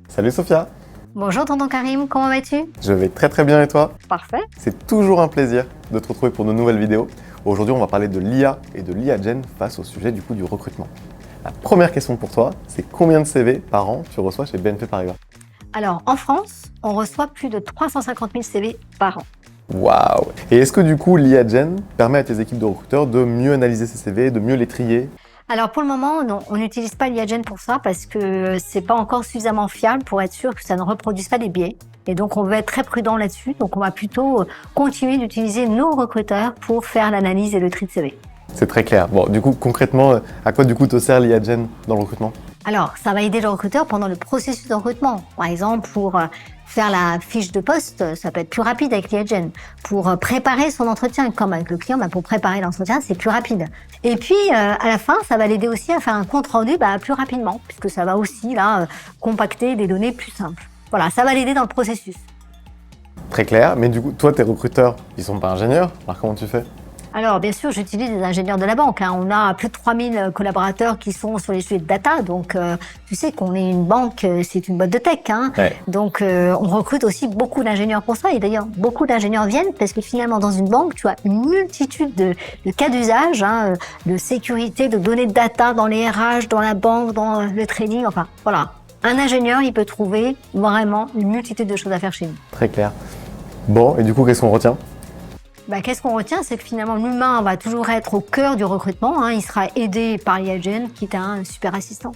Salut Sophia. Bonjour tonton Karim, comment vas-tu? Je vais très très bien et toi? Parfait. C'est toujours un plaisir de te retrouver pour de nouvelles vidéos. Aujourd'hui, on va parler de l'IA et de l'IA Gen face au sujet du recrutement. La première question pour toi, c'est combien de CV par an tu reçois chez BNP Paribas? Alors en France, on reçoit plus de 350 000 CV par an. Waouh! Et est-ce que du coup l'IA Gen permet à tes équipes de recruteurs de mieux analyser ces CV, de mieux les trier? Alors pour le moment, non, on n'utilise pas l'IA Gen pour ça parce que c'est pas encore suffisamment fiable pour être sûr que ça ne reproduise pas des biais. Et donc on veut être très prudent là-dessus, donc on va plutôt continuer d'utiliser nos recruteurs pour faire l'analyse et le tri de CV. C'est très clair. Bon, du coup, concrètement, à quoi du coup te sert l'IA Gen dans le recrutement? Alors, ça va aider le recruteur pendant le processus de recrutement. Par exemple, pour faire la fiche de poste, ça peut être plus rapide avec l'IA Gen. Pour préparer son entretien, comme avec le client, pour préparer l'entretien, c'est plus rapide. Et puis, à la fin, ça va l'aider aussi à faire un compte rendu plus rapidement, puisque ça va aussi compacter des données plus simples. Voilà, ça va l'aider dans le processus. Très clair, mais du coup, toi, tes recruteurs, ils sont pas ingénieurs, alors comment tu fais? Alors, bien sûr, j'utilise des ingénieurs de la banque. On a plus de 3000 collaborateurs qui sont sur les sujets de data. Donc, tu sais qu'on est une banque, c'est une boîte de tech. Ouais. Donc, on recrute aussi beaucoup d'ingénieurs pour ça. Et d'ailleurs, beaucoup d'ingénieurs viennent parce que finalement, dans une banque, tu as une multitude de cas d'usage, de sécurité, de données de data dans les RH, dans la banque, dans le trading. Enfin, voilà. Un ingénieur, il peut trouver vraiment une multitude de choses à faire chez nous. Très clair. Bon, et du coup, qu'est-ce qu'on retient? Qu'est-ce qu'on retient, c'est que finalement l'humain va toujours être au cœur du recrutement. Il sera aidé par l'IA Gen, qui est un super assistant.